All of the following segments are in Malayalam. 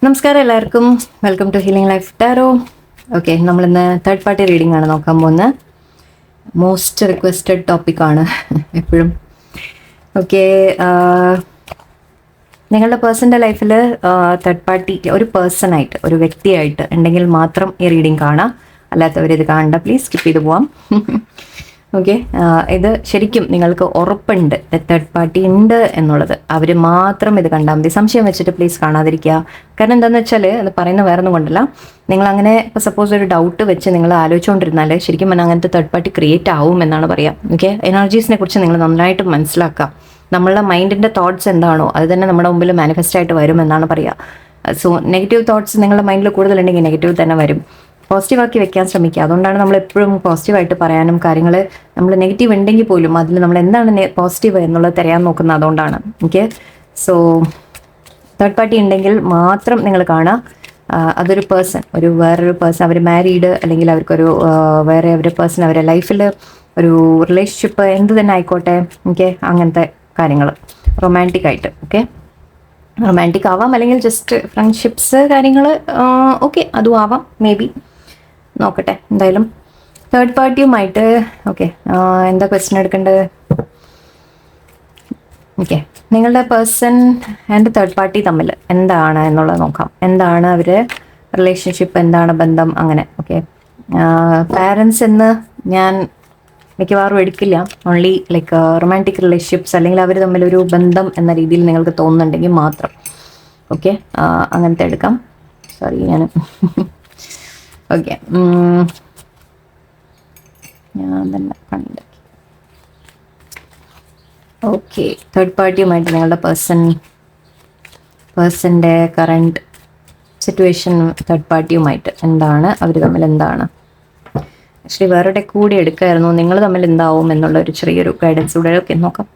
നമസ്കാരം എല്ലാവർക്കും, welcome to Healing Life Tarot. Okay, നമ്മളിന്ന് തേർഡ് പാർട്ടി റീഡിംഗ് ആണ് നോക്കാൻ പോകുന്നത്. മോസ്റ്റ് റിക്വസ്റ്റഡ് ടോപ്പിക്കാണ് എപ്പോഴും. ഓക്കെ, നിങ്ങളുടെ പേഴ്സൻ്റെ ലൈഫിൽ തേർഡ് പാർട്ടി ഒരു പേഴ്സണായിട്ട്, ഒരു വ്യക്തിയായിട്ട് ഉണ്ടെങ്കിൽ മാത്രം ഈ റീഡിംഗ് കാണാം. അല്ലാത്തവരിത് കാണണ്ട, പ്ലീസ് സ്കിപ്പ് ചെയ്ത് പോവാം. ഓക്കെ, ഇത് ശരിക്കും നിങ്ങൾക്ക് ഉറപ്പുണ്ട് തേർഡ് പാർട്ടി ഉണ്ട് എന്നുള്ളത്. അവർ മാത്രം ഇത് കണ്ടാൽ മതി. സംശയം വെച്ചിട്ട് പ്ലീസ് കാണാതിരിക്കുക. കാരണം എന്താണെന്ന് വെച്ചാൽ അത് പറയുന്ന വേറെ ഒന്നും കൊണ്ടല്ല. നിങ്ങൾ അങ്ങനെ ഇപ്പോൾ സപ്പോസ് ഒരു ഡൗട്ട് വെച്ച് നിങ്ങൾ ആലോചിച്ചുകൊണ്ടിരുന്നാൽ ശരിക്കും പറഞ്ഞാൽ അങ്ങനത്തെ തേർഡ് പാർട്ടി ക്രിയേറ്റ് ആവും എന്നാണ് പറയുക. ഓക്കെ, എനർജീസിനെ കുറിച്ച് നിങ്ങൾ നന്നായിട്ട് മനസ്സിലാക്കുക. നമ്മളുടെ മൈൻഡിൻ്റെ തോട്ട്സ് എന്താണോ അത് തന്നെ നമ്മുടെ മുമ്പിൽ മാനിഫെസ്റ്റ് ആയിട്ട് വരും എന്നാണ് പറയുക. സോ നെഗറ്റീവ് തോട്ട്സ് നിങ്ങളുടെ മൈൻഡിൽ കൂടുതലുണ്ടെങ്കിൽ നെഗറ്റീവ് തന്നെ വരും. പോസിറ്റീവാക്കി വെക്കാൻ ശ്രമിക്കുക. അതുകൊണ്ടാണ് നമ്മൾ എപ്പോഴും പോസിറ്റീവായിട്ട് പറയാനും കാര്യങ്ങൾ നമ്മൾ നെഗറ്റീവ് ഉണ്ടെങ്കിൽ പോലും അതിൽ നമ്മൾ എന്താണ് പോസിറ്റീവ് എന്നുള്ളത് തിരയാൻ നോക്കുന്നത്. അതുകൊണ്ടാണ്. ഓക്കെ, സോ തേർഡ് പാർട്ടി ഉണ്ടെങ്കിൽ മാത്രം നിങ്ങൾ കാണുക. അതൊരു പേഴ്സൺ, വേറൊരു പേഴ്സൺ, അവർ മാരീഡ് അല്ലെങ്കിൽ അവർക്കൊരു വേറെ ഒരു പേഴ്സൺ അവരുടെ ലൈഫിൽ ഒരു റിലേഷൻഷിപ്പ് എന്ത് തന്നെ ആയിക്കോട്ടെ. ഓക്കെ, അങ്ങനത്തെ കാര്യങ്ങൾ റൊമാൻറ്റിക് ആയിട്ട്. ഓക്കെ, റൊമാൻറ്റിക് ആവാം, അല്ലെങ്കിൽ ജസ്റ്റ് ഫ്രണ്ട്ഷിപ്സ് കാര്യങ്ങൾ. ഓക്കെ, അതും ആവാം, മേ ബി. നോക്കട്ടെ എന്തായാലും തേർഡ് പാർട്ടിയുമായിട്ട്. ഓക്കെ, എന്താ ക്വസ്റ്റ്യൻ എടുക്കേണ്ടത്? ഓക്കെ, നിങ്ങളുടെ പേഴ്സൺ ആൻഡ് തേർഡ് പാർട്ടി തമ്മിൽ എന്താണ് എന്നുള്ളത് നോക്കാം. എന്താണ് അവർ റിലേഷൻഷിപ്പ്, എന്താണ് ബന്ധം, അങ്ങനെ. ഓക്കെ, പാരൻസ് എന്ന് ഞാൻ മിക്കവാറും എടുക്കില്ല. ഓൺലി ലൈക്ക് റൊമാൻറ്റിക് റിലേഷൻഷിപ്സ് അല്ലെങ്കിൽ അവർ തമ്മിലൊരു ബന്ധം എന്ന രീതിയിൽ നിങ്ങൾക്ക് തോന്നുന്നുണ്ടെങ്കിൽ മാത്രം. ഓക്കെ, അങ്ങനത്തെ എടുക്കാം. സോറി, ഞാൻ ഓക്കെ, ഞാൻ തന്നെ കണ്ടാക്കി. ഓക്കെ, തേർഡ് പാർട്ടിയുമായിട്ട് നിങ്ങളുടെ പേഴ്സൻ്റെ കറണ്ട് സിറ്റുവേഷൻ തേർഡ് പാർട്ടിയുമായിട്ട് എന്താണ്, അവർ തമ്മിൽ എന്താണ്. ആക്ച്വലി വേറെ കൂടി എടുക്കായിരുന്നു, നിങ്ങൾ തമ്മിൽ എന്താവും എന്നുള്ള ഒരു ചെറിയൊരു ഗൈഡൻസ് കൂടെ. ഓക്കെ, നോക്കാം.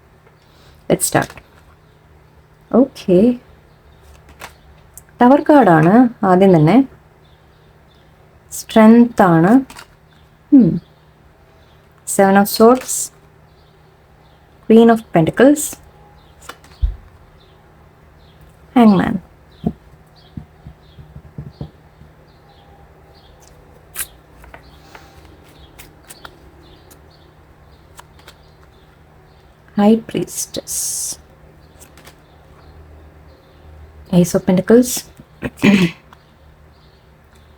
Let's start. ഓക്കെ, ടവർ കാർഡാണ് ആദ്യം തന്നെ. സ്ട്രെങ്ത് ആണ്. 7 of Swords, Queen of Pentacles, Hangman. High Priestess, Ace of Pentacles,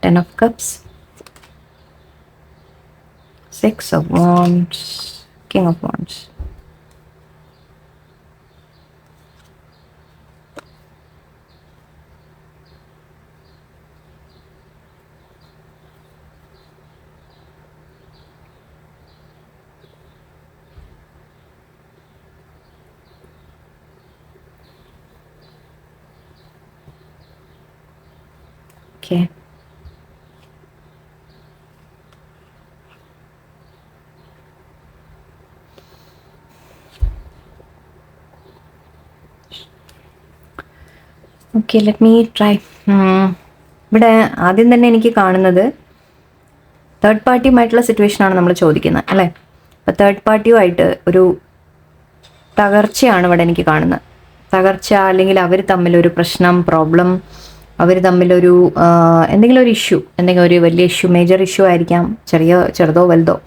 10 of Cups, 6 of Wands, King of Wands. Okay. Okay, let me try. ഇവിടെ ആദ്യം തന്നെ എനിക്ക് കാണുന്നത് തേർഡ് പാർട്ടിയുമായിട്ടുള്ള സിറ്റുവേഷനാണ് നമ്മൾ ചോദിക്കുന്നത്, അല്ലേ? അപ്പോൾ തേർഡ് പാർട്ടിയുമായിട്ട് ഒരു തകർച്ചയാണ് ഇവിടെ എനിക്ക് കാണുന്നത്. തകർച്ച, അല്ലെങ്കിൽ അവർ തമ്മിലൊരു പ്രശ്നം, പ്രോബ്ലം, അവർ തമ്മിലൊരു എന്തെങ്കിലും ഒരു ഇഷ്യൂ, എന്തെങ്കിലും ഒരു വലിയ ഇഷ്യൂ, മേജർ ഇഷ്യൂ ആയിരിക്കാം, ചെറുതോ വലുതോ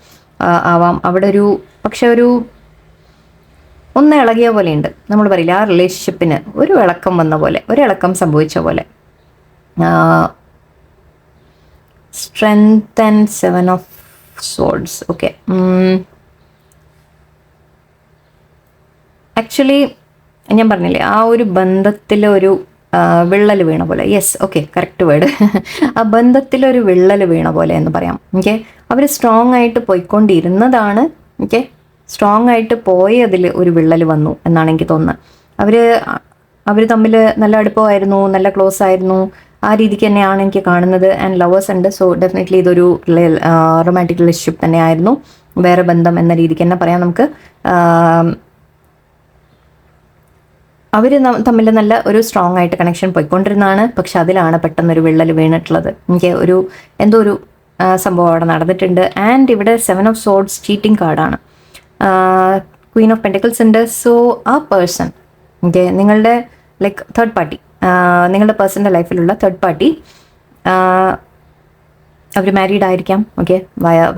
ആവാം. അവിടെ പക്ഷെ ഒന്ന് ഇളകിയ പോലെയുണ്ട്. നമ്മൾ പറയില്ല, ആ റിലേഷൻഷിപ്പിന് ഒരു ഇളക്കം വന്ന പോലെ, ഒരു ഇളക്കം സംഭവിച്ച പോലെ. Strength and 7 of Swords. Okay, actually ഞാൻ പറഞ്ഞില്ലേ, ആ ഒരു ബന്ധത്തിൽ ഒരു വിള്ളൽ വീണ പോലെ. Yes, okay, correct word. ആ ബന്ധത്തിലൊരു വിള്ളൽ വീണ പോലെ എന്ന് പറയാം. ഓക്കെ, അവർ സ്ട്രോങ് ആയിട്ട് പോയിക്കൊണ്ടിരുന്നതാണ്. ഓക്കെ, സ്ട്രോങ് ആയിട്ട് പോയതിൽ ഒരു വിള്ളൽ വന്നു എന്നാണ് എനിക്ക് തോന്നുന്നത്. അവർ തമ്മിൽ നല്ല അടുപ്പമായിരുന്നു, നല്ല ക്ലോസ് ആയിരുന്നു. ആ രീതിക്ക് തന്നെയാണ് എനിക്ക് കാണുന്നത്. ആൻഡ് ലവേഴ്സ് ഉണ്ട്. സോ ഡെഫിനറ്റ്ലി ഇതൊരു റൊമാൻറ്റിക് റിലേഷൻഷിപ്പ് തന്നെയായിരുന്നു, വേറെ ബന്ധം എന്ന രീതിക്ക് തന്നെ പറയാം നമുക്ക്. അവർ തമ്മിൽ നല്ല ഒരു സ്ട്രോങ് ആയിട്ട് കണക്ഷൻ പോയിക്കൊണ്ടിരുന്നതാണ്. പക്ഷെ അതിലാണ് പെട്ടെന്നൊരു വിള്ളൽ വീണിട്ടുള്ളത്. എനിക്ക് എന്തോ ഒരു സംഭവം അവിടെ നടന്നിട്ടുണ്ട്. ആൻഡ് ഇവിടെ 7 of Swords ചീറ്റിംഗ് കാർഡാണ്. ക്വീൻ ഓഫ് പെൻറ്റിക്കിൾസ് ഉണ്ട്. സോ ആ പേഴ്സൺ, ഓക്കെ, നിങ്ങളുടെ ലൈക്ക് തേർഡ് പാർട്ടി നിങ്ങളുടെ പേഴ്സൻ്റെ ലൈഫിലുള്ള തേർഡ് പാർട്ടി അവർ മാരീഡ് ആയിരിക്കാം. ഓക്കെ,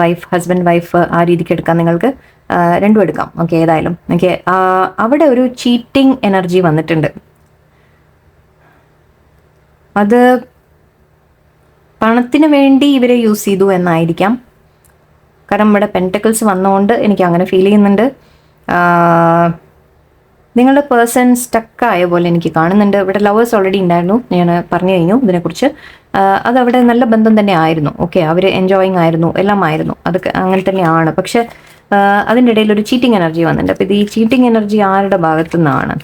വൈഫ്, ഹസ്ബൻഡ് വൈഫ് ആ രീതിക്ക് എടുക്കാം നിങ്ങൾക്ക്. രണ്ടും എടുക്കാം. ഓക്കെ, ഏതായാലും ഓക്കെ. അവിടെ ഒരു ചീറ്റിംഗ് എനർജി വന്നിട്ടുണ്ട്. അത് പണത്തിന് വേണ്ടി ഇവരെ യൂസ് ചെയ്തു എന്നായിരിക്കാം. കാരണം ഇവിടെ പെൻറ്റക്കിൾസ് വന്നുകൊണ്ട് എനിക്ക് അങ്ങനെ ഫീൽ ചെയ്യുന്നുണ്ട്. നിങ്ങളുടെ പേഴ്സൺ സ്റ്റക്കായ പോലെ എനിക്ക് കാണുന്നുണ്ട്. ഇവിടെ ലവേഴ്സ് ഓൾറെഡി ഉണ്ടായിരുന്നു, ഞാൻ പറഞ്ഞു കഴിഞ്ഞു ഇതിനെക്കുറിച്ച്. അതവിടെ നല്ല ബന്ധം തന്നെ ആയിരുന്നു. ഓക്കെ, അവർ എൻജോയിങ് ആയിരുന്നു, എല്ലാം ആയിരുന്നു, അതൊക്കെ അങ്ങനെ തന്നെയാണ്. പക്ഷെ അതിൻ്റെ ഇടയിൽ ഒരു ചീറ്റിംഗ് എനർജി വന്നിട്ടുണ്ട്. അപ്പോൾ ഇത് ഈ ചീറ്റിംഗ് എനർജി ആരുടെ ഭാഗത്തു നിന്നാണ്,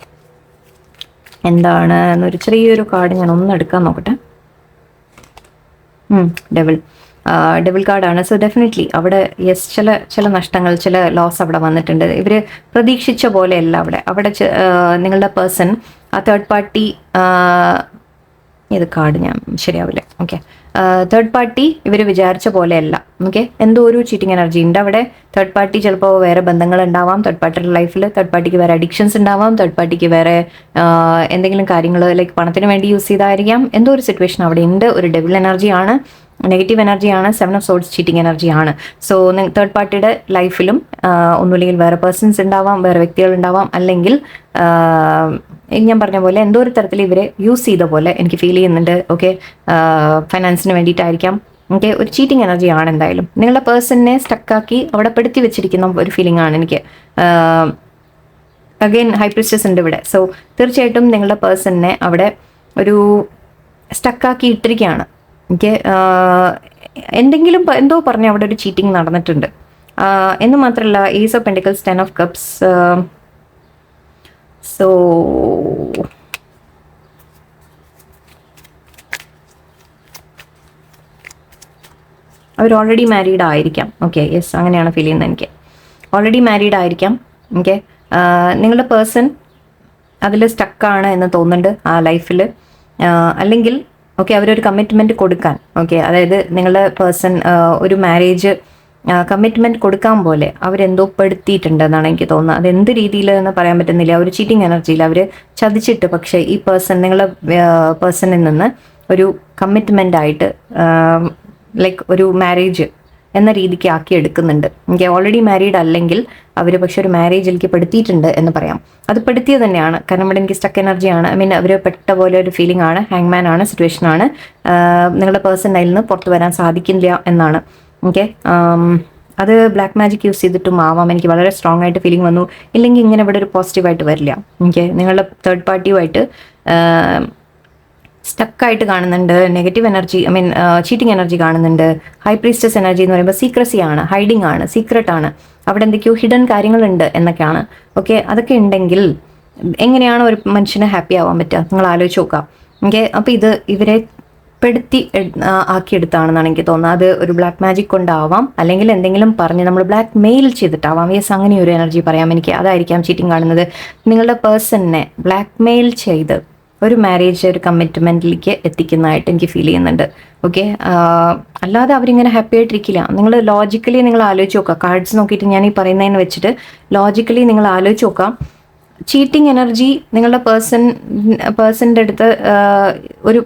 എന്താണ് എന്നൊരു ചെറിയൊരു കാർഡ് ഞാൻ ഒന്ന് എടുക്കാൻ നോക്കട്ടെ. ഡബിൾ കാർഡാണ്. സോ ഡെഫിനറ്റ്ലി അവിടെ യെസ്, ചില നഷ്ടങ്ങൾ, ചില ലോസ് അവിടെ വന്നിട്ടുണ്ട്. ഇവർ പ്രതീക്ഷിച്ച പോലെയല്ല അവിടെ നിങ്ങളുടെ പേഴ്സൺ, ആ തേർഡ് പാർട്ടി, ഇത് കാർഡ് ഞാൻ ശരിയാവില്ല. ഓക്കെ, തേർഡ് പാർട്ടി ഇവർ വിചാരിച്ച പോലെയല്ല. ഓക്കെ, എന്തോ ഒരു ചീറ്റിംഗ് എനർജി ഉണ്ട് അവിടെ. തേർഡ് പാർട്ടി ചിലപ്പോൾ വേറെ ബന്ധങ്ങൾ ഉണ്ടാവാം. തേർഡ് പാർട്ടിയുടെ ലൈഫിൽ തേർഡ് പാർട്ടിക്ക് വേറെ അഡിക്ഷൻസ് ഉണ്ടാവാം. തേർഡ് പാർട്ടിക്ക് വേറെ എന്തെങ്കിലും കാര്യങ്ങൾ ലൈക്ക് പണത്തിന് വേണ്ടി യൂസ് ചെയ്തായിരിക്കാം. എന്തോ ഒരു സിറ്റുവേഷൻ അവിടെ ഉണ്ട്. ഒരു ഡെവിൾ എനർജിയാണ്, നെഗറ്റീവ് എനർജിയാണ്, 7 ഓഫ് സോർഡ്സ് ചീറ്റിംഗ് എനർജിയാണ്. സോ തേർഡ് പാർട്ടിയുടെ ലൈഫിലും ഒന്നുമില്ലെങ്കിൽ വേറെ പേഴ്സൺസ് ഉണ്ടാവാം, വേറെ വ്യക്തികൾ ഉണ്ടാവാം, അല്ലെങ്കിൽ ഞാൻ പറഞ്ഞ പോലെ എന്തോ ഒരു തരത്തിൽ ഇവരെ യൂസ് ചെയ്ത പോലെ എനിക്ക് ഫീൽ ചെയ്യുന്നുണ്ട്. ഓക്കെ, ഫൈനാൻസിന് വേണ്ടിയിട്ടായിരിക്കാം. ഓക്കെ, ഒരു ചീറ്റിംഗ് എനർജി ആണ് എന്തായാലും. നിങ്ങളുടെ പേഴ്സണിനെ സ്റ്റക്കാക്കി അവിടെ പെടുത്തി വെച്ചിരിക്കുന്ന ഒരു ഫീലിംഗ് ആണ് എനിക്ക്. അഗെയിൻ ഹൈ പ്രീസ്റ്റസ് ഉണ്ട് ഇവിടെ. സോ തീർച്ചയായിട്ടും നിങ്ങളുടെ പേഴ്സണിനെ അവിടെ ഒരു സ്റ്റക്കാക്കി ഇട്ടിരിക്കുകയാണ്. എനിക്ക് എന്തെങ്കിലും എന്തോ പറഞ്ഞ് അവിടെ ഒരു ചീറ്റിംഗ് നടന്നിട്ടുണ്ട് എന്ന് മാത്രമല്ല. Ace of pentacles, 10 of cups. So അവർ ഓൾറെഡി മാരീഡ് ആയിരിക്കാം. ഓക്കെ, യെസ്, അങ്ങനെയാണ് ഫീൽ ചെയ്യുന്നത് എനിക്ക്. ഓൾറെഡി മാരീഡ് ആയിരിക്കാം. ഓക്കെ, നിങ്ങളുടെ പേഴ്സൺ അതിൽ സ്റ്റക്കാണ് എന്ന് തോന്നുന്നുണ്ട് ആ ലൈഫിൽ. അല്ലെങ്കിൽ ഓക്കെ, അവരൊരു കമ്മിറ്റ്മെൻറ്റ് കൊടുക്കാൻ, ഓക്കെ, അതായത് നിങ്ങളുടെ പേഴ്സൺ ഒരു മാരേജ് കമ്മിറ്റ്മെൻറ്റ് കൊടുക്കാൻ പോലെ അവരെന്തോ പെടുത്തിയിട്ടുണ്ട് എന്നാണ് എനിക്ക് തോന്നുന്നത്. അതെന്ത് രീതിയിൽ എന്ന് പറയാൻ പറ്റുന്നില്ല. ഒരു ചീറ്റിംഗ് എനർജിയിൽ അവർ ചതിച്ചിട്ട്, പക്ഷേ ഈ പേഴ്സൺ നിങ്ങളുടെ പേഴ്സണിൽ നിന്ന് ഒരു കമ്മിറ്റ്മെൻ്റ് ആയിട്ട് ലൈക്ക് ഒരു മാരേജ് എന്ന രീതിക്ക് ആക്കി എടുക്കുന്നുണ്ട്. എനിക്ക് ഓൾറെഡി മാരീഡ് അല്ലെങ്കിൽ അവർ പക്ഷെ ഒരു മാരേജിലേക്ക് പെടുത്തിയിട്ടുണ്ട് എന്ന് പറയാം. അത് പെടുത്തിയത് തന്നെയാണ്. കാരണം ഇവിടെ എനിക്ക് സ്റ്റക്ക് എനർജിയാണ്. ഐ മീൻ അവർ പെട്ട പോലെ ഒരു ഫീലിംഗ് ആണ്, ഹാങ്മാൻ ആണ്, സിറ്റുവേഷൻ ആണ്. നിങ്ങളുടെ പേഴ്സൺ അതിൽ നിന്ന് പുറത്തു വരാൻ സാധിക്കില്ല എന്നാണ്. ഓക്കെ, അത് ബ്ലാക്ക് മാജിക് യൂസ് ചെയ്തിട്ടും ആവാം. എനിക്ക് വളരെ സ്ട്രോങ് ആയിട്ട് ഫീലിംഗ് വന്നു. ഇല്ലെങ്കിൽ ഇങ്ങനെ ഇവിടെ ഒരു പോസിറ്റീവായിട്ട് വരില്ല. ഓക്കെ, നിങ്ങളുടെ തേർഡ് പാർട്ടിയുമായിട്ട് സ്റ്റക്കായിട്ട് കാണുന്നുണ്ട്. Negative energy, I mean cheating energy കാണുന്നുണ്ട്. ഹൈ പ്രീസ്റ്റസ് എനർജി എന്ന് പറയുമ്പോൾ സീക്രസി ആണ്, ഹൈഡിങ് ആണ്, സീക്രട്ട് ആണ്. അവിടെ എന്തൊക്കെയോ ഹിഡൻ കാര്യങ്ങളുണ്ട് എന്നൊക്കെയാണ്. ഓക്കെ, അതൊക്കെ ഉണ്ടെങ്കിൽ എങ്ങനെയാണ് ഒരു മനുഷ്യന് ഹാപ്പി ആവാൻ പറ്റുക? നിങ്ങൾ ആലോചിച്ച് നോക്കാം. ഓക്കെ, അപ്പോൾ ഇവരെ പെടുത്തി ആക്കിയെടുത്താണെന്നാണ് എനിക്ക് തോന്നുന്നത്. അത് ഒരു ബ്ലാക്ക് മാജിക് കൊണ്ടാവാം, അല്ലെങ്കിൽ എന്തെങ്കിലും പറഞ്ഞ് നമ്മൾ ബ്ലാക്ക് മെയിൽ ചെയ്തിട്ടാവാം. യെസ്, അങ്ങനെ ഒരു എനർജി പറയാം എനിക്ക്. അതായിരിക്കാം ചീറ്റിംഗ് കാണുന്നത്. നിങ്ങളുടെ പേഴ്സണിനെ ബ്ലാക്ക് മെയിൽ ചെയ്ത് ഒരു മാരേജ്, ഒരു കമ്മിറ്റ്മെൻറ്റിലേക്ക് എത്തിക്കുന്നതായിട്ട് എനിക്ക് ഫീൽ ചെയ്യുന്നുണ്ട്. ഓക്കെ, അല്ലാതെ അവരിങ്ങനെ ഹാപ്പി ആയിട്ടിരിക്കില്ല. നിങ്ങൾ ലോജിക്കലി നിങ്ങൾ ആലോചിച്ച് നോക്കുക. കാർഡ്സ് നോക്കിയിട്ട് ഞാൻ ഈ പറയുന്നതിന് വെച്ചിട്ട് ലോജിക്കലി നിങ്ങൾ ആലോചിച്ച് നോക്കാം. ചീറ്റിംഗ് എനർജി നിങ്ങളുടെ പേഴ്സൻ്റെ അടുത്ത് ഒരു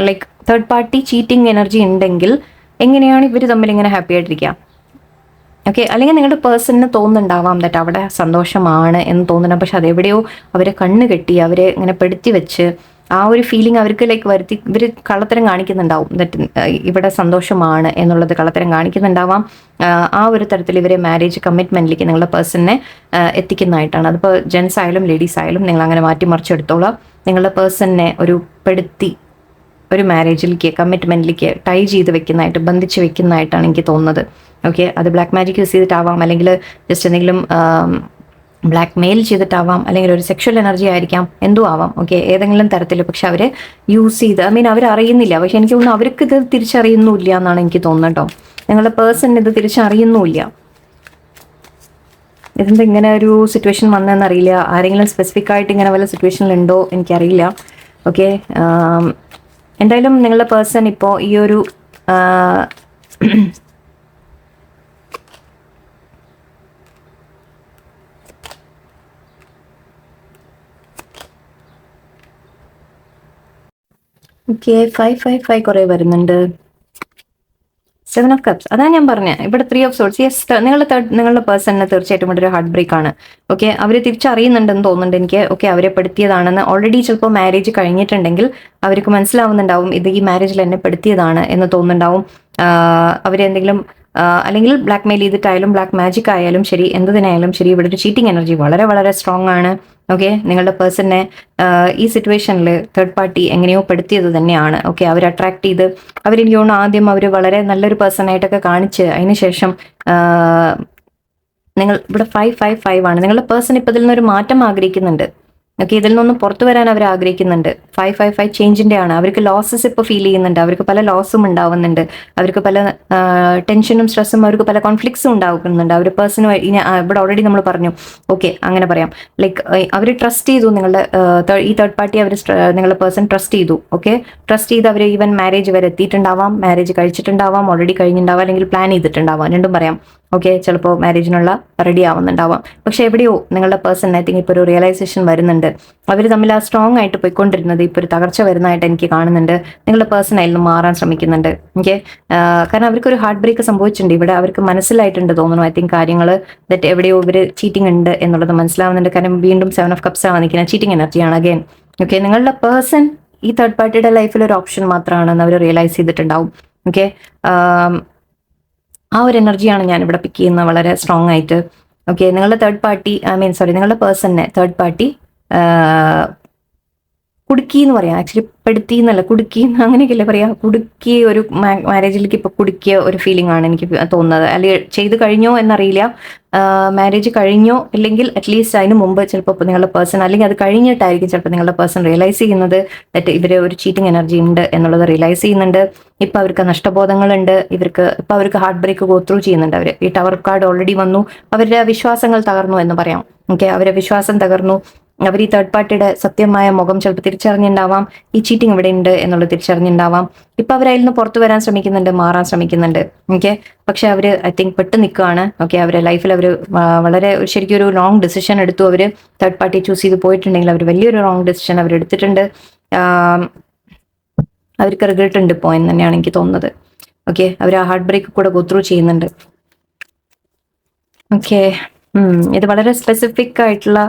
like third party cheating energy ഉണ്ടെങ്കിൽ എങ്ങനെയാണ് ഇവർ തമ്മിൽ ഇങ്ങനെ ഹാപ്പി ആയിട്ടിരിക്കുക? ഓക്കെ, അല്ലെങ്കിൽ നിങ്ങളുടെ പേഴ്സണിന് തോന്നുന്നുണ്ടാവാം ദാറ്റ് അവിടെ സന്തോഷമാണ് എന്ന് തോന്നണം. പക്ഷെ അതെവിടെയോ അവരെ കണ്ണ് കെട്ടി, അവരെ ഇങ്ങനെ പെടുത്തി വെച്ച് ആ ഒരു ഫീലിംഗ് അവർക്ക് ലൈക്ക് വരുത്തി ഇവർ കള്ളത്തരം കാണിക്കുന്നുണ്ടാവും. ദാറ്റ് ഇവിടെ സന്തോഷമാണ് എന്നുള്ളത് കള്ളത്തരം കാണിക്കുന്നുണ്ടാവാം. ആ ഒരു തരത്തിൽ ഇവരെ മാരേജ് കമ്മിറ്റ്മെൻറ്റിലേക്ക് നിങ്ങളുടെ പേഴ്സണിനെ എത്തിക്കുന്നതായിട്ടാണ്. അതിപ്പോൾ ജെൻസ് ആയാലും ലേഡീസ് ആയാലും നിങ്ങൾ അങ്ങനെ മാറ്റിമറിച്ചെടുത്തോളാം. നിങ്ങളുടെ പേഴ്സണിനെ ഒരു പെടുത്തി ഒരു മാരേജിലേക്ക്, കമ്മിറ്റ്മെൻറ്റിലേക്ക് ടൈ ചെയ്ത് വെക്കുന്നതായിട്ട്, ബന്ധിച്ച് വെക്കുന്നതായിട്ടാണ് എനിക്ക് തോന്നുന്നത്. ഓക്കെ, അത് ബ്ലാക്ക് മാജിക് യൂസ് ചെയ്തിട്ടാവാം, അല്ലെങ്കിൽ ജസ്റ്റ് എന്തെങ്കിലും ബ്ലാക്ക് മെയിൽ ചെയ്തിട്ടാവാം, അല്ലെങ്കിൽ ഒരു സെക്ഷൽ എനർജി ആയിരിക്കാം, എന്തോ ആവാം. ഓക്കെ, ഏതെങ്കിലും തരത്തിൽ. പക്ഷെ അവർ യൂസ് ചെയ്ത്, ഐ മീൻ അവരറിയുന്നില്ല. പക്ഷെ എനിക്ക് തോന്നുന്നു അവർക്ക് ഇത് തിരിച്ചറിയുന്നുമില്ല എന്നാണ് എനിക്ക് തോന്നുന്നത് കേട്ടോ. നിങ്ങളുടെ പേഴ്സൺ ഇത് തിരിച്ചറിയുന്നുമില്ല. ഇതെന്താ ഇങ്ങനെ ഒരു സിറ്റുവേഷൻ വന്നതെന്നറിയില്ല. ആരെങ്കിലും സ്പെസിഫിക് ആയിട്ട് ഇങ്ങനെ വല്ല സിറ്റുവേഷനിലുണ്ടോ എനിക്കറിയില്ല. ഓക്കെ, എന്തായാലും നിങ്ങളുടെ പേഴ്സൺ ഇപ്പോൾ ഈ ഒരു ഓക്കെ 555 കുറെ വരുന്നുണ്ട്. 7 of Cups, അതാണ് ഞാൻ പറഞ്ഞത്. ഇവിടെ 3 of Swords. യെസ്, നിങ്ങളുടെ പേഴ്സണിന് തീർച്ചയായിട്ടും ഇവിടെ ഒരു ഹാർട്ട് ബ്രേക്ക് ആണ്. ഓക്കെ, അവർ തിരിച്ചറിയുന്നുണ്ടെന്ന് തോന്നുന്നുണ്ട് എനിക്ക്. ഓക്കെ, അവരെ പെടുത്തിയതാണെന്ന്. ഓൾറെഡി ചിലപ്പോൾ മാരേജ് കഴിഞ്ഞിട്ടുണ്ടെങ്കിൽ അവർക്ക് മനസ്സിലാവുന്നുണ്ടാവും ഇത് ഈ മാരേജിൽ എന്നെ പെടുത്തിയതാണ് എന്ന് തോന്നുന്നുണ്ടാവും. അവരെന്തെങ്കിലും അല്ലെങ്കിൽ ബ്ലാക്ക് മെയിൽ ചെയ്തിട്ടായാലും ബ്ലാക്ക് മാജിക് ആയാലും ശരി, എന്തിനായാലും ശരി, ഇവിടെ ഒരു ചീറ്റിംഗ് എനർജി വളരെ വളരെ സ്ട്രോങ് ആണ്. ഓക്കെ, നിങ്ങളുടെ പേഴ്സണിനെ ഈ സിറ്റുവേഷനിൽ തേർഡ് പാർട്ടി എങ്ങനെയോ പെടുത്തിയത് തന്നെയാണ്. ഓക്കെ, അവർ അട്രാക്ട് ചെയ്ത് അവരെനിക്ക് തോന്നുന്നു ആദ്യം അവർ വളരെ നല്ലൊരു പേഴ്സൺ ആയിട്ടൊക്കെ കാണിച്ച് അതിനുശേഷം നിങ്ങൾ ഇവിടെ 555 ആണ്. നിങ്ങളുടെ പേഴ്സൺ ഇപ്പം ഇതിൽ നിന്നൊരു മാറ്റം ആഗ്രഹിക്കുന്നുണ്ട്. ഓക്കെ, ഇതിൽ നിന്നൊന്ന് പുറത്തു വരാൻ അവർ ആഗ്രഹിക്കുന്നുണ്ട്. 555 ചേഞ്ചിന്റെ ആണ്. അവർക്ക് ലോസസ് ഇപ്പോൾ ഫീൽ ചെയ്യുന്നുണ്ട്. അവർക്ക് പല ലോസും ഉണ്ടാവുന്നുണ്ട്. അവർക്ക് പല ടെൻഷനും സ്ട്രെസ്സും അവർക്ക് പല കോൺഫ്ലിക്ട്സും ഉണ്ടാകുന്നുണ്ട്. അവർ പേഴ്സണും ഇവിടെ ഓൾറെഡി നമ്മൾ പറഞ്ഞു. ഓക്കെ, അങ്ങനെ പറയാം. ലൈക്ക് അവർ ട്രസ്റ്റ് ചെയ്തു നിങ്ങളുടെ ഈ തേർഡ് പാർട്ടി. അവർ നിങ്ങളുടെ പേഴ്സൺ ട്രസ്റ്റ് ചെയ്തു. ഓക്കെ, ട്രസ്റ്റ് ചെയ്ത് അവർ ഈവൻ മാരേജ് വരെ എത്തിയിട്ടുണ്ടാവാം, മാരേജ് കഴിച്ചിട്ടുണ്ടാവാം, ഓൾറെഡി കഴിഞ്ഞിട്ടുണ്ടാവാം, അല്ലെങ്കിൽ പ്ലാൻ ചെയ്തിട്ടുണ്ടാവാം. രണ്ടും പറയാം. ഓക്കെ, ചിലപ്പോൾ മാരേജിനുള്ള റെഡി ആവുന്നുണ്ടാവാം. പക്ഷെ എവിടെയോ നിങ്ങളുടെ പേഴ്സൺ ഐ തിങ്ക് ഇപ്പോൾ ഒരു റിയലൈസേഷൻ വരുന്നുണ്ട്. അവർ തമ്മിൽ ആ സ്ട്രോങ് ആയിട്ട് പോയിക്കൊണ്ടിരുന്നത് ഇപ്പോൾ ഒരു തകർച്ച വരുന്നതായിട്ട് എനിക്ക് കാണുന്നുണ്ട്. നിങ്ങളുടെ പേഴ്സൺ അതിൽ നിന്ന് മാറാൻ ശ്രമിക്കുന്നുണ്ട്. ഓക്കെ, കാരണം അവർക്കൊരു ഹാർട്ട് ബ്രേക്ക് സംഭവിച്ചിട്ടുണ്ട്. ഇവിടെ അവർക്ക് മനസ്സിലായിട്ടുണ്ട് തോന്നുന്നു. ഐ തിങ്ക് കാര്യങ്ങൾ ദറ്റ് എവിടെയോ ഇവർ ചീറ്റിംഗ് ഉണ്ട് എന്നുള്ളത് മനസ്സിലാവുന്നുണ്ട്. കാരണം വീണ്ടും 7 of Cups ആണ് നിൽക്കുന്നത്. ചീറ്റിംഗ് എനർജിയാണ് അഗൈൻ. ഓക്കെ, നിങ്ങളുടെ പേഴ്സൺ ഈ തേർഡ് പാർട്ടിയുടെ ലൈഫിൽ ഒരു ഓപ്ഷൻ മാത്രമാണെന്ന് അവർ റിയലൈസ് ചെയ്തിട്ടുണ്ടാവും. ഓക്കെ, ആ ഒരു എനർജിയാണ് ഞാൻ ഇവിടെ പിക്ക് ചെയ്യുന്നത് വളരെ സ്ട്രോങ് ആയിട്ട്. ഓക്കെ, നിങ്ങളുടെ തേർഡ് പാർട്ടി നിങ്ങളുടെ പേഴ്സണിനെ തേർഡ് പാർട്ടി കുടുക്കി എന്ന് പറയാം. ആക്ച്വലി പെടുത്തി എന്നല്ല, കുടുക്കി അങ്ങനെയൊക്കെയല്ലേ പറയാ. കുടുക്കി ഒരു മാരേജിലേക്ക് ഇപ്പൊ കുടുക്കിയ ഒരു ഫീലിംഗ് ആണ് എനിക്ക് തോന്നുന്നത്. അല്ലെങ്കിൽ ചെയ്ത് കഴിഞ്ഞോ എന്നറിയില്ല. മാരേജ് കഴിഞ്ഞോ ഇല്ലെങ്കിൽ അറ്റ്ലീസ്റ്റ് അതിന് മുമ്പ് ചിലപ്പോൾ നിങ്ങളുടെ പേഴ്സൺ, അല്ലെങ്കിൽ അത് കഴിഞ്ഞിട്ടായിരിക്കും ചിലപ്പോൾ നിങ്ങളുടെ പേഴ്സൺ റിയലൈസ് ചെയ്യുന്നത് ദറ്റ് ഇവര് ഒരു ചീറ്റിംഗ് എനർജി ഉണ്ട് എന്നുള്ളത് റിയലൈസ് ചെയ്യുന്നുണ്ട്. ഇപ്പൊ അവർക്ക് നഷ്ടബോധങ്ങളുണ്ട്. ഇപ്പൊ അവർക്ക് ഹാർട്ട് ബ്രേക്ക് ഗോ ത്രൂ ചെയ്യുന്നുണ്ട്. അവർ ഈ ടവർ കാർഡ് ഓൾറെഡി വന്നു. അവരുടെ വിശ്വാസങ്ങൾ തകർന്നു എന്ന് പറയാം. ഓക്കെ, അവരുടെ വിശ്വാസം തകർന്നു. അവർ ഈ തേർഡ് പാർട്ടിയുടെ സത്യമായ മുഖം ചിലപ്പോൾ തിരിച്ചറിഞ്ഞിട്ടുണ്ടാവാം. ഈ ചീറ്റിംഗ് ഇവിടെ ഉണ്ട് എന്നുള്ളത് തിരിച്ചറിഞ്ഞിട്ടുണ്ടാവാം. ഇപ്പൊ അവർ അതിൽ നിന്ന് പുറത്തു വരാൻ ശ്രമിക്കുന്നുണ്ട്, മാറാൻ ശ്രമിക്കുന്നുണ്ട്. ഓക്കെ, പക്ഷെ അവര് ഐ തിങ്ക് പെട്ട് നിൽക്കുകയാണ്. ഓക്കെ, അവരുടെ ലൈഫിൽ അവർ വളരെ ശരിക്കും ഒരു റോങ് ഡിസിഷൻ എടുത്തു. അവർ തേർഡ് പാർട്ടി ചൂസ് ചെയ്ത് പോയിട്ടുണ്ടെങ്കിൽ അവർ വലിയൊരു റോങ് ഡിസിഷൻ അവർ എടുത്തിട്ടുണ്ട്. അവർക്ക് റിഗ്രറ്റ് ഉണ്ട് ഇപ്പോൾ എന്ന് തന്നെയാണ് എനിക്ക് തോന്നുന്നത്. ഓക്കെ, അവർ ആ ഹാർട്ട് ബ്രേക്ക് കൂടെ ഗോ ത്രൂ ചെയ്യുന്നുണ്ട്. ഓക്കെ, ഇത് വളരെ സ്പെസിഫിക് ആയിട്ടുള്ള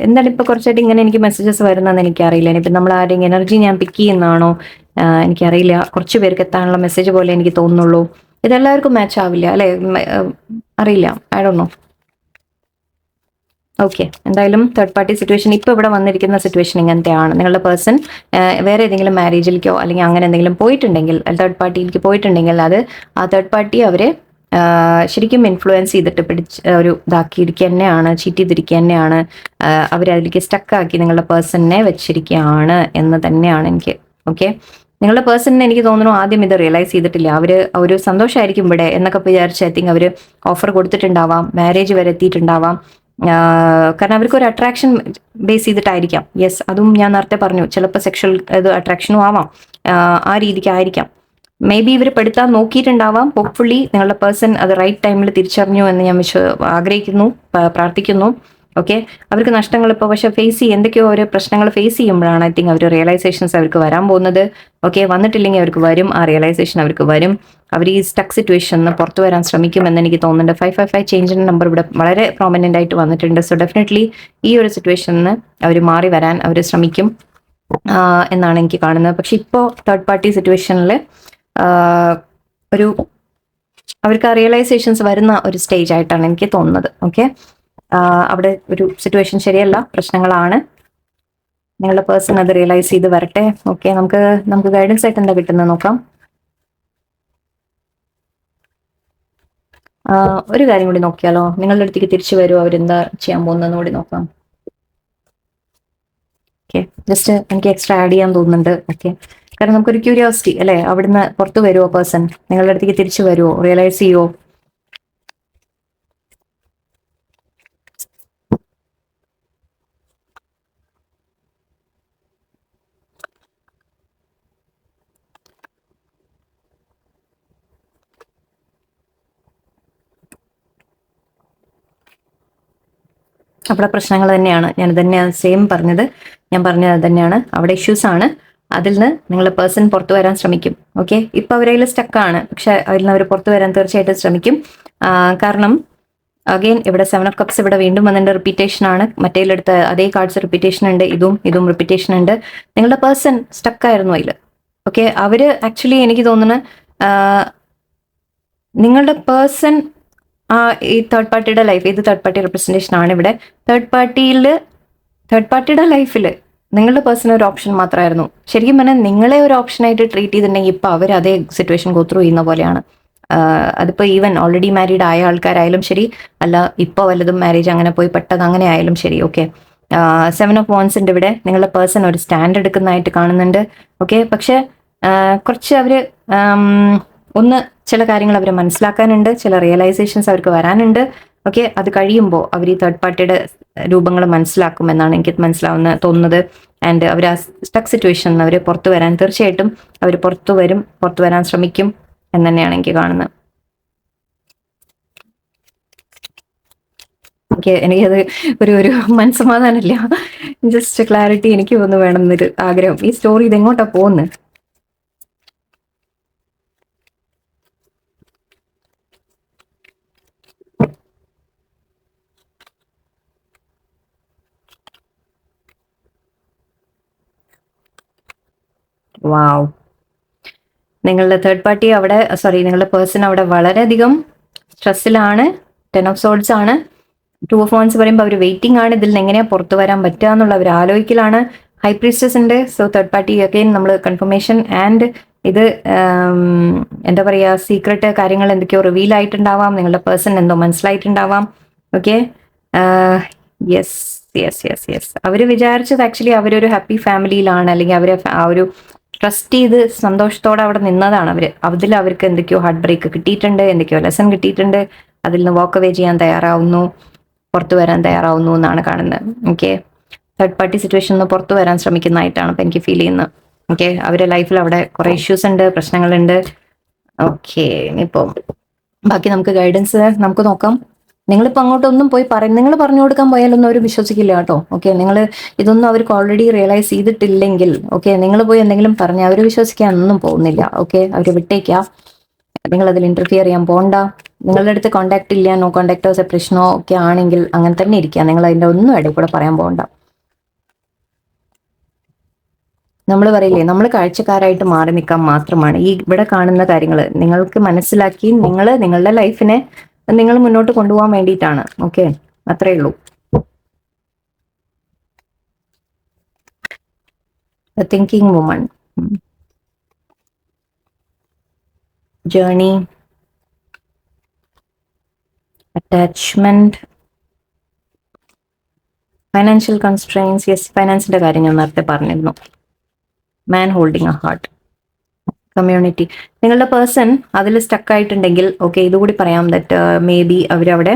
എന്താണ് ഇപ്പൊ കുറച്ചായിട്ട് ഇങ്ങനെ എനിക്ക് മെസ്സേജസ് വരുന്നതെന്ന് എനിക്കറിയില്ല. ഇനിയിപ്പോ നമ്മൾ ആരെങ്കിലും എനർജി ഞാൻ പിക്ക് ചെയ്യുന്നതാണോ എനിക്കറിയില്ല. കുറച്ച് പേർക്ക് എത്താനുള്ള മെസ്സേജ് പോലെ എനിക്ക് തോന്നുന്നുള്ളൂ. ഇതെല്ലാവർക്കും മാച്ച് ആവില്ല അല്ലെ, അറിയില്ല. I don't know. ഓക്കെ, എന്തായാലും തേർഡ് പാർട്ടി സിറ്റുവേഷൻ ഇപ്പൊ ഇവിടെ വന്നിരിക്കുന്ന സിറ്റുവേഷൻ ഇങ്ങനത്തെയാണ്. നിങ്ങളുടെ പേഴ്സൺ വേറെ ഏതെങ്കിലും മാരേജിലേക്കോ അല്ലെങ്കിൽ അങ്ങനെ എന്തെങ്കിലും പോയിട്ടുണ്ടെങ്കിൽ, തേർഡ് പാർട്ടിയിലേക്ക് പോയിട്ടുണ്ടെങ്കിൽ അത് ആ തേർഡ് പാർട്ടി അവരെ ശരിക്കും ഇൻഫ്ലുവൻസ് ചെയ്തിട്ട് ഒരു ഇതാക്കിയിരിക്കുക തന്നെയാണ്, ചീറ്റ് ചെയ്തിരിക്കുക തന്നെയാണ്. അവരതിലേക്ക് സ്റ്റക്കാക്കി നിങ്ങളുടെ പേഴ്സണിനെ വെച്ചിരിക്കുകയാണ് എന്ന് തന്നെയാണ് എനിക്ക്. ഓക്കെ, നിങ്ങളുടെ പേഴ്സണിനെ എനിക്ക് തോന്നുന്നു ആദ്യം ഇത് റിയലൈസ് ചെയ്തിട്ടില്ല. ഒരു സന്തോഷമായിരിക്കും ഇവിടെ എന്നൊക്കെ വിചാരിച്ച് ഐ തിങ്ക് അവർ ഓഫർ കൊടുത്തിട്ടുണ്ടാവാം, മാരേജ് വരെ എത്തിയിട്ടുണ്ടാവാം. കാരണം അവർക്ക് ഒരു അട്രാക്ഷൻ ബേസ് ചെയ്തിട്ടായിരിക്കാം. യെസ്, അതും ഞാൻ നേരത്തെ പറഞ്ഞു. ചിലപ്പോൾ സെക്ഷൽ അട്രാക്ഷനും ആവാം, ആ രീതിക്കായിരിക്കാം. മേ ബി ഇവർ പെടുത്താൻ നോക്കിയിട്ടുണ്ടാവാം. ഹോപ്പ്ഫുള്ളി നിങ്ങളുടെ പേഴ്സൺ അത് റൈറ്റ് ടൈമിൽ തിരിച്ചറിഞ്ഞു എന്ന് ഞാൻ ആഗ്രഹിക്കുന്നു, പ്രാർത്ഥിക്കുന്നു. ഓക്കെ, അവർക്ക് നഷ്ടങ്ങൾ ഇപ്പോൾ പക്ഷെ എന്തൊക്കെയോ ഓരോ പ്രശ്നങ്ങൾ ഫേസ് ചെയ്യുമ്പോഴാണ് ഐ തിങ്ക് അവർ റിയലൈസേഷൻസ് അവർക്ക് വരാൻ പോകുന്നത്. ഓക്കെ, വന്നിട്ടില്ലെങ്കിൽ അവർക്ക് വരും, ആ റിയലൈസേഷൻ അവർക്ക് വരും. അവർ ഈ സ്റ്റക്ക് സിറ്റുവേഷനിൽ പുറത്തു വരാൻ ശ്രമിക്കുമെന്ന് എനിക്ക് തോന്നുന്നുണ്ട്. 555 ചേഞ്ചിന്റെ നമ്പർ ഇവിടെ വളരെ പ്രോമിനന്റ് ആയിട്ട് വന്നിട്ടുണ്ട്. സോ ഡെഫിനറ്റ്ലി ഈ ഒരു സിറ്റുവേഷനിൽ അവർ മാറി വരാൻ അവർ ശ്രമിക്കും എന്നാണ് എനിക്ക് കാണുന്നത്. പക്ഷെ ഇപ്പോൾ തേർഡ് പാർട്ടി സിറ്റുവേഷനിൽ അവർക്ക് ആ റിയലൈസേഷൻസ് വരുന്ന ഒരു സ്റ്റേജ് ആയിട്ടാണ് എനിക്ക് തോന്നുന്നത്. ഓക്കെ, അവിടെ ഒരു സിറ്റുവേഷൻ ശരിയല്ല, പ്രശ്നങ്ങളാണ്. നിങ്ങളുടെ പേഴ്സൺ അത് റിയലൈസ് ചെയ്ത് വരട്ടെ. ഓക്കെ, നമുക്ക് ഗൈഡൻസ് ആയിട്ട് എന്താ കിട്ടുന്നത് നോക്കാം. ഒരു കാര്യം കൂടി നോക്കിയാലോ, നിങ്ങളുടെ അടുത്തേക്ക് തിരിച്ചു വരുമോ, അവരെന്താ ചെയ്യാൻ പോകുന്നതെന്ന് കൂടി നോക്കാം. ഓക്കെ, ജസ്റ്റ് എനിക്ക് എക്സ്ട്രാ ആഡ് ചെയ്യാൻ തോന്നുന്നുണ്ട്. ഓക്കെ, കാരണം നമുക്കൊരു ക്യൂരിയോസിറ്റി അല്ലെ, അവിടുന്ന് പുറത്തു വരുമോ പേഴ്സൺ, നിങ്ങളുടെ അടുത്തേക്ക് തിരിച്ചു വരുമോ, റിയലൈസ് ചെയ്യുമോ. അവിടെ പ്രശ്നങ്ങൾ തന്നെയാണ്. ഞാൻ തന്നെയാണ് സെയിം പറഞ്ഞത്. ഞാൻ പറഞ്ഞത് തന്നെയാണ്. അവിടെ ഇഷ്യൂസ് ആണ്. അതിൽ നിന്ന് നിങ്ങളുടെ പേഴ്സൺ പുറത്തു വരാൻ ശ്രമിക്കും. ഓക്കെ, ഇപ്പൊ അവരതിൽ സ്റ്റക്കാണ്, പക്ഷെ അതിൽ നിന്ന് അവർ പുറത്തു വരാൻ തീർച്ചയായിട്ടും ശ്രമിക്കും. കാരണം അഗെയിൻ ഇവിടെ 7 ഓഫ് കപ്സ് ഇവിടെ വീണ്ടും വന്നിട്ട് റിപ്പീറ്റേഷൻ ആണ്. മറ്റേലെടുത്ത അതേ കാർഡ്സ് റിപ്പീറ്റേഷൻ ഉണ്ട്, ഇതും റിപ്പീറ്റേഷൻ ഉണ്ട്. നിങ്ങളുടെ പേഴ്സൺ സ്റ്റക്കായിരുന്നു അതിൽ. ഓക്കെ, അവര് ആക്ച്വലി എനിക്ക് തോന്നുന്നു നിങ്ങളുടെ പേഴ്സൺ ഈ തേർഡ് പാർട്ടിയുടെ ലൈഫ്, ഇത് തേർഡ് പാർട്ടി റെപ്രസെന്റേഷൻ ആണ് ഇവിടെ. തേർഡ് പാർട്ടിയുടെ ലൈഫിൽ നിങ്ങളുടെ പേഴ്സൺ ഒരു ഓപ്ഷൻ മാത്രമായിരുന്നു. ശരിക്കും പറഞ്ഞാൽ നിങ്ങളെ ഒരു ഓപ്ഷനായിട്ട് ട്രീറ്റ് ചെയ്തിട്ടുണ്ടെങ്കിൽ ഇപ്പൊ അവർ അതേ സിറ്റുവേഷൻ ഗോ ത്രൂ ചെയ്യുന്ന പോലെയാണ്. അതിപ്പോ ഈവൻ ഓൾറെഡി മാരീഡ് ആയ ആൾക്കാരായാലും ശരി, അല്ല ഇപ്പോൾ വല്ലതും മാരേജ് അങ്ങനെ പോയി പെട്ടത് അങ്ങനെ ആയാലും ശരി. ഓക്കെ, 7 ഓഫ് വാൻസിന്റെ ഇവിടെ നിങ്ങളുടെ പേഴ്സൺ ഒരു സ്റ്റാൻഡ് എടുക്കുന്നതായിട്ട് കാണുന്നുണ്ട്. ഓക്കെ, പക്ഷെ കുറച്ച് അവര് ഒന്ന് ചില കാര്യങ്ങൾ അവർ മനസ്സിലാക്കാനുണ്ട്, ചില റിയലൈസേഷൻസ് അവർക്ക് വരാനുണ്ട്. ഓക്കെ, അത് കഴിയുമ്പോൾ അവർ ഈ തേർഡ് പാർട്ടിയുടെ രൂപങ്ങൾ മനസ്സിലാക്കും എന്നാണ് എനിക്ക് തോന്നുന്നത്. ആൻഡ് അവർ ആ സ്റ്റക്ക് സിറ്റുവേഷൻ അവർ പുറത്തു വരാൻ തീർച്ചയായിട്ടും അവർ പുറത്തു വരാൻ ശ്രമിക്കും എന്ന് തന്നെയാണ് എനിക്ക് കാണുന്നത്. എനിക്കത് ഒരു മനസ്സമാധാനമില്ല, ജസ്റ്റ് ക്ലാരിറ്റി എനിക്ക് ഒന്ന് വേണമെന്നൊരു ആഗ്രഹം. ഈ സ്റ്റോറി ഇതെങ്ങോട്ടാ പോകുന്നത്? വാവ്, നിങ്ങളുടെ തേർഡ് പാർട്ടി അവിടെ നിങ്ങളുടെ പേഴ്സൺ അവിടെ വളരെയധികം സ്ട്രെസ്സിലാണ്. 10 ഓഫ് സോൾസ് ആണ്. 2 ഓഫ് വാൻസ് പറയുമ്പോൾ അവർ വെയിറ്റിംഗ് ആണ്, ഇതിൽ നിന്ന് എങ്ങനെയാ പുറത്തു വരാൻ പറ്റുക എന്നുള്ള അവർ ആലോചിക്കലാണ്. ഹൈ പ്രീസ്റ്റസ് ഉണ്ട്. സോ തേർഡ് പാർട്ടി അഗെയിൻ നമ്മൾ കൺഫർമേഷൻ ആൻഡ് ഇത് എന്താ പറയുക, സീക്രട്ട് കാര്യങ്ങൾ എന്തൊക്കെയോ റിവീൽ ആയിട്ടുണ്ടാവാം, നിങ്ങളുടെ പേഴ്സൺ എന്തോ മനസ്സിലായിട്ടുണ്ടാവാം. Okay, yes yes yes yes അവർ വിചാരിച്ചത് ആക്ച്വലി അവരൊരു ഹാപ്പി ഫാമിലിയിലാണ്, അല്ലെങ്കിൽ അവർ ആ ഒരു ട്രസ്റ്റ് ചെയ്ത് സന്തോഷത്തോടെ അവിടെ നിന്നതാണ്. അതിൽ അവർക്ക് എന്തൊക്കെയോ ഹാർട്ട് ബ്രേക്ക് കിട്ടിയിട്ടുണ്ട്, എന്തൊക്കെയോ ലെസൺ കിട്ടിയിട്ടുണ്ട്. അതിൽ നിന്ന് വാക്ക് അവേ ചെയ്യാൻ തയ്യാറാവുന്നു, പുറത്തു വരാൻ തയ്യാറാവുന്നു എന്നാണ് കാണുന്നത്. ഓക്കെ, തേർഡ് പാർട്ടി സിറ്റുവേഷൻ നിന്ന് പുറത്തു വരാൻ ശ്രമിക്കുന്നതായിട്ടാണ് ഇപ്പം എനിക്ക് ഫീൽ ചെയ്യുന്നത്. ഓക്കെ, അവരുടെ ലൈഫിൽ അവിടെ കുറെ ഇഷ്യൂസ് ഉണ്ട്, പ്രശ്നങ്ങളുണ്ട്. ഓക്കെ, ഇനിയിപ്പോൾ ബാക്കി നമുക്ക് ഗൈഡൻസ് നമുക്ക് നോക്കാം. നിങ്ങളിപ്പോൾ അങ്ങോട്ടൊന്നും പോയി നിങ്ങൾ പറഞ്ഞു കൊടുക്കാൻ പോയാലൊന്നും അവർ വിശ്വസിക്കില്ല കേട്ടോ. ഓക്കെ, നിങ്ങൾ ഇതൊന്നും അവർക്ക് ഓൾറെഡി റിയലൈസ് ചെയ്തിട്ടില്ലെങ്കിൽ ഓക്കെ, നിങ്ങൾ പോയി എന്തെങ്കിലും പറഞ്ഞാൽ അവർ വിശ്വസിക്കാനൊന്നും പോകുന്നില്ല. ഓക്കെ, അവർ വിട്ടേക്കാം, നിങ്ങൾ അതിൽ ഇന്റർഫിയർ ചെയ്യാൻ പോകണ്ട. നിങ്ങളുടെ അടുത്ത് കോൺടാക്ട് ഇല്ല, നോ കോൺടാക്ടോ സെപ്പറേഷനോ ഒക്കെ ആണെങ്കിൽ അങ്ങനെ തന്നെ ഇരിക്കുക. നിങ്ങൾ അതിൻ്റെ ഒന്നും ഇടയിൽ കൂടെ പറയാൻ പോകണ്ട. നമ്മൾ പറയില്ലേ, നമ്മൾ കാഴ്ചക്കാരായിട്ട് മാറി നിൽക്കാൻ മാത്രമാണ് ഈ ഇവിടെ കാണുന്ന കാര്യങ്ങൾ നിങ്ങൾക്ക് മനസ്സിലാക്കി നിങ്ങളുടെ ലൈഫിനെ നിങ്ങൾ മുന്നോട്ട് കൊണ്ടുപോകാൻ വേണ്ടിയിട്ടാണ്. ഓക്കെ, അത്രേ ഉള്ളൂ. Thinking woman, journey, attachment, financial constraints. Yes, ഫൈനാൻസിന്റെ കാര്യം ഞാൻ നേരത്തെ പറഞ്ഞിരുന്നു. Man holding a heart, community. നിങ്ങളുടെ പേഴ്സൺ അതിൽ സ്റ്റക്ക് ആയിട്ടുണ്ടെങ്കിൽ ഓക്കെ, ഇതുകൂടി പറയാം ദറ്റ് മേ ബി അവരവിടെ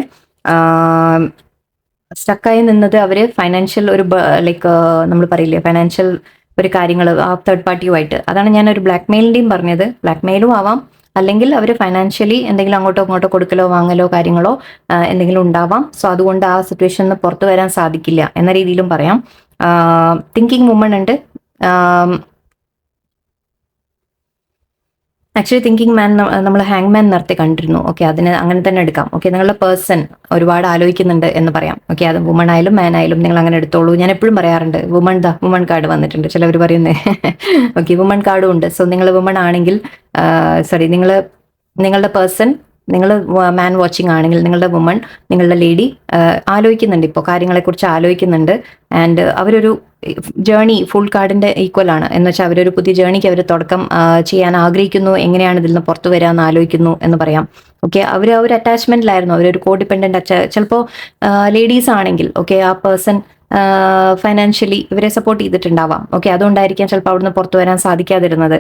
സ്റ്റക്കായി നിന്നത് അവർ ഫൈനാൻഷ്യൽ ഒരു ലൈക്ക് നമ്മൾ പറയില്ലേ ഫൈനാൻഷ്യൽ ഒരു കാര്യങ്ങൾ ആ തേർഡ് പാർട്ടിയുമായിട്ട്. അതാണ് ഞാൻ ഒരു ബ്ലാക്ക് മെയിലിൻ്റെയും പറഞ്ഞത്. ബ്ലാക്ക് മെയിലും ആവാം, അല്ലെങ്കിൽ അവർ ഫൈനാൻഷ്യലി എന്തെങ്കിലും അങ്ങോട്ടോ ഇങ്ങോട്ടോ കൊടുക്കലോ വാങ്ങലോ കാര്യങ്ങളോ എന്തെങ്കിലും ഉണ്ടാവാം. സോ അതുകൊണ്ട് ആ സിറ്റുവേഷനിൽ നിന്ന് പുറത്തു വരാൻ സാധിക്കില്ല എന്ന രീതിയിലും പറയാം. തിങ്കിങ് വുമൺ ഉണ്ട്. ആക്ച്വലി തിങ്കിങ് മാൻ നമ്മൾ ഹാങ് മാൻ നേരത്തെ കണ്ടിരുന്നു. ഓക്കെ, അതിന് അങ്ങനെ തന്നെ എടുക്കാം. ഓക്കെ, നിങ്ങളുടെ പേഴ്സൺ ഒരുപാട് ആലോചിക്കുന്നുണ്ട് എന്ന് പറയാം. ഓക്കെ, അത് വുമൺ ആയാലും മാൻ ആയാലും നിങ്ങൾ അങ്ങനെ എടുത്തോളൂ. ഞാൻ എപ്പോഴും പറയാറുണ്ട് വുമൺ കാർഡ് വന്നിട്ടുണ്ട്, ചിലവർ പറയുന്നേ. ഓക്കെ, വുമൺ കാർഡും ഉണ്ട്. സോ നിങ്ങൾ വുമൺ ആണെങ്കിൽ നിങ്ങളുടെ പേഴ്സൺ, നിങ്ങൾ മാൻ വാച്ചിങ് ആണെങ്കിൽ നിങ്ങളുടെ വുമൺ, നിങ്ങളുടെ ലേഡി ആലോചിക്കുന്നുണ്ട്, ഇപ്പോൾ കാര്യങ്ങളെക്കുറിച്ച് ആലോചിക്കുന്നുണ്ട്. ആൻഡ് അവരൊരു ജേർണി ഫുൾ കാർഡിന്റെ ഈക്വൽ ആണ് എന്ന് വെച്ചാൽ അവരൊരു പുതിയ ജേർണിക്ക് അവർ തുടക്കം ചെയ്യാൻ ആഗ്രഹിക്കുന്നു. എങ്ങനെയാണ് ഇതിൽ നിന്ന് പുറത്തു വരാമെന്ന് ആലോചിക്കുന്നു എന്ന് പറയാം. ഓക്കെ, അവർ ഒരു അറ്റാച്ച്മെന്റിലായിരുന്നു, അവരൊരു കോ ഡിപ്പെൻഡന്റ് ചിലപ്പോൾ ലേഡീസ് ആണെങ്കിൽ ഓക്കെ, ആ പേഴ്സൺ ഫൈനാൻഷ്യലി ഇവരെ സപ്പോർട്ട് ചെയ്തിട്ടുണ്ടാവാം. ഓക്കെ, അതുകൊണ്ടായിരിക്കാം ചിലപ്പോൾ അവിടുന്ന് പുറത്തു വരാൻ സാധിക്കാതിരുന്നത്.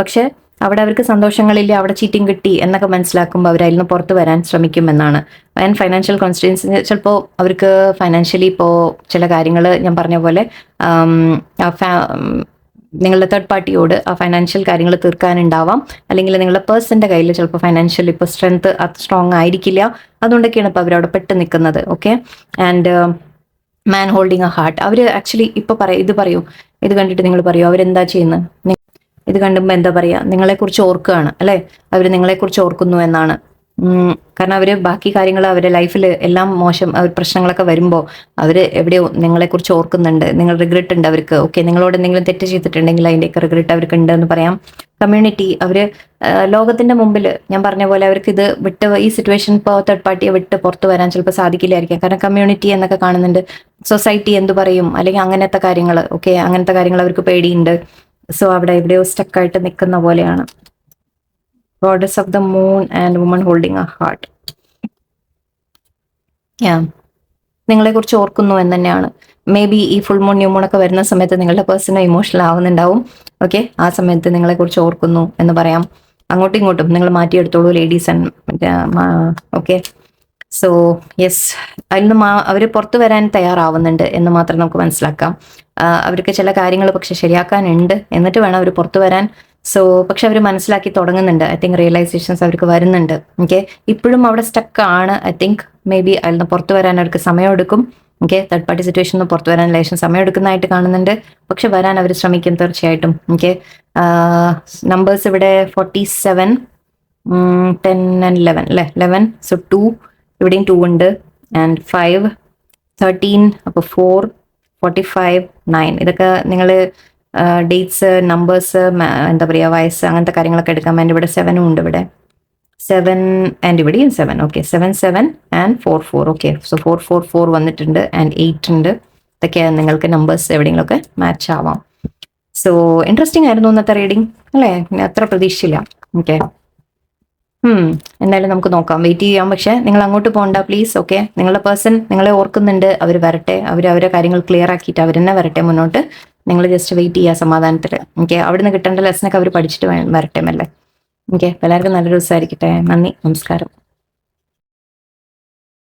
പക്ഷെ അവിടെ അവർക്ക് സന്തോഷങ്ങളില്ല, അവിടെ ചീറ്റിംഗ് കിട്ടി എന്നൊക്കെ മനസ്സിലാക്കുമ്പോൾ അവർ അതിൽ നിന്ന് പുറത്തു വരാൻ ശ്രമിക്കുമെന്നാണ്. ആൻഡ് ഫൈനാൻഷ്യൽ കോൺസ്ട്രെയിൻസ് ചിലപ്പോൾ അവർക്ക് ഫൈനാൻഷ്യലി ഇപ്പോൾ ചില കാര്യങ്ങൾ ഞാൻ പറഞ്ഞ പോലെ നിങ്ങളുടെ തേർഡ് പാർട്ടിയോട് ആ ഫൈനാൻഷ്യൽ കാര്യങ്ങൾ തീർക്കാനുണ്ടാവാം. അല്ലെങ്കിൽ നിങ്ങളുടെ പേഴ്സന്റെ കയ്യിൽ ചിലപ്പോൾ ഫൈനാൻഷ്യൽ ഇപ്പോൾ സ്ട്രെങ്ത് സ്ട്രോങ് ആയിരിക്കില്ല. അതുകൊണ്ടൊക്കെയാണ് ഇപ്പോൾ അവരവിടെ പെട്ട് നിൽക്കുന്നത്. Okay, and man holding a heart. അവർ ആക്ച്വലി ഇപ്പൊ പറയൂ, ഇത് കണ്ടിട്ട് നിങ്ങൾ പറയൂ അവരെന്താ ചെയ്യുന്നത്? ഇത് കണ്ടുമ്പോൾ എന്താ പറയാ? നിങ്ങളെക്കുറിച്ച് ഓർക്കുകയാണ് അല്ലെ? അവർ നിങ്ങളെക്കുറിച്ച് ഓർക്കുന്നു എന്നാണ്. കാരണം അവര് ബാക്കി കാര്യങ്ങൾ അവരുടെ ലൈഫിൽ എല്ലാം മോശം പ്രശ്നങ്ങളൊക്കെ വരുമ്പോൾ അവര് എവിടെയോ നിങ്ങളെക്കുറിച്ച് ഓർക്കുന്നുണ്ട്. നിങ്ങൾ റിഗ്രറ്റ് ഉണ്ട് അവർക്ക്. ഓക്കെ, നിങ്ങളോട് എന്തെങ്കിലും തെറ്റ് ചെയ്തിട്ടുണ്ടെങ്കിൽ അതിൻ്റെയൊക്കെ റിഗ്രറ്റ് അവർക്ക് ഉണ്ട് എന്ന് പറയാം. കമ്മ്യൂണിറ്റി, അവര് ലോകത്തിന്റെ മുമ്പിൽ ഞാൻ പറഞ്ഞ പോലെ അവർക്ക് ഇത് വിട്ട് ഈ സിറ്റുവേഷൻ ഇപ്പോൾ തേർഡ് പാർട്ടിയെ വിട്ട് പുറത്തു വരാൻ ചിലപ്പോൾ സാധിക്കില്ലായിരിക്കാം. കാരണം കമ്മ്യൂണിറ്റി എന്നൊക്കെ കാണുന്നുണ്ട്. സൊസൈറ്റി എന്ത് പറയും, അല്ലെങ്കിൽ അങ്ങനത്തെ കാര്യങ്ങൾ. ഓക്കെ, അങ്ങനത്തെ കാര്യങ്ങൾ അവർക്ക് പേടിയുണ്ട്. സോ അവിടെ എവിടെയോ സ്റ്റക്കായിട്ട് നിൽക്കുന്ന പോലെയാണ്. Goddess of the moon and woman holding a heart. നിങ്ങളെ കുറിച്ച് ഓർക്കുന്നു എന്ന് തന്നെയാണ്. മേ ബി ഈ ഫുൾ മൂൺ ന്യൂ മൂൺ ഒക്കെ വരുന്ന സമയത്ത് നിങ്ങളുടെ പേഴ്സൺ ഇമോഷണൽ ആവുന്നുണ്ടാവും. ഓക്കെ, ആ സമയത്ത് നിങ്ങളെ കുറിച്ച് ഓർക്കുന്നു എന്ന് പറയാം. അങ്ങോട്ടും ഇങ്ങോട്ടും നിങ്ങൾ മാറ്റിയെടുത്തോളൂ ladies and okay. So yes, അതിൽ നിന്ന് അവർ പുറത്തു വരാൻ തയ്യാറാവുന്നുണ്ട് എന്ന് മാത്രം നമുക്ക് മനസ്സിലാക്കാം. അവർക്ക് ചില കാര്യങ്ങൾ പക്ഷെ ശരിയാക്കാനുണ്ട്, എന്നിട്ട് വേണം അവർ പുറത്തു വരാൻ. സോ പക്ഷെ അവർ മനസ്സിലാക്കി തുടങ്ങുന്നുണ്ട്. ഐ തിങ്ക് റിയലൈസേഷൻസ് അവർക്ക് വരുന്നുണ്ട്. ഓക്കെ, ഇപ്പോഴും അവിടെ സ്റ്റക്ക് ആണ്. ഐ തിങ്ക് മേ ബി അതിൽ നിന്ന് പുറത്തു വരാൻ അവർക്ക് സമയമെടുക്കും. ഓക്കെ, തേർഡ് പാർട്ടി സിറ്റുവേഷൻ നിന്ന് പുറത്തു വരാൻ ലേശം സമയം എടുക്കുന്നതായിട്ട് കാണുന്നുണ്ട്. പക്ഷെ വരാൻ അവർ ശ്രമിക്കും തീർച്ചയായിട്ടും. ഓക്കെ, നമ്പേഴ്സ് ഇവിടെ 47, 10 and 11 അല്ലേ? 11, സോ 2 ഇവിടെയും 2 ഉണ്ട്, ആൻഡ് 5, 13, അപ്പോൾ 4, 45, 9. ഇതൊക്കെ നിങ്ങൾ ഡേറ്റ്സ്, നമ്പേഴ്സ്, എന്താ പറയുക, വയസ്സ്, അങ്ങനത്തെ കാര്യങ്ങളൊക്കെ എടുക്കാൻ വേണ്ടി ഇവിടെ 7 ഉണ്ട്. ഇവിടെ 7 ആൻഡ് ഇവിടെയും 7. Okay, 7, 7 and 4, 4. ഓക്കെ, സോ 4, 4, 4 വന്നിട്ടുണ്ട്, ആൻഡ് 8 ഉണ്ട്. ഇതൊക്കെ നിങ്ങൾക്ക് നമ്പേഴ്സ് എവിടെയെങ്കിലുമൊക്കെ മാച്ച് ആവാം. സോ ഇൻട്രസ്റ്റിംഗ് ആയിരുന്നു ഇന്നത്തെ റീഡിങ് അല്ലേ? അത്ര പ്രതീക്ഷയില്ല. ഓക്കെ, എന്തായാലും നമുക്ക് നോക്കാം, വെയിറ്റ് ചെയ്യാം. പക്ഷെ നിങ്ങൾ അങ്ങോട്ട് പോകണ്ട പ്ലീസ്. ഓക്കെ, നിങ്ങളുടെ പേഴ്സൺ നിങ്ങളെ ഓർക്കുന്നുണ്ട്. അവർ വരട്ടെ, അവരെ കാര്യങ്ങൾ ക്ലിയർ ആക്കിയിട്ട് അവർ തന്നെ വരട്ടെ മുന്നോട്ട്. നിങ്ങൾ ജസ്റ്റ് വെയിറ്റ് ചെയ്യുക സമാധാനത്തിൽ. ഓക്കെ, അവിടെ നിന്ന് കിട്ടേണ്ട ലെസനൊക്കെ അവർ പഠിച്ചിട്ട് വരട്ടെ അല്ലേ? ഓക്കെ, എല്ലാവർക്കും നല്ലൊരു ദിവസമായിരിക്കട്ടെ. നന്ദി, നമസ്കാരം.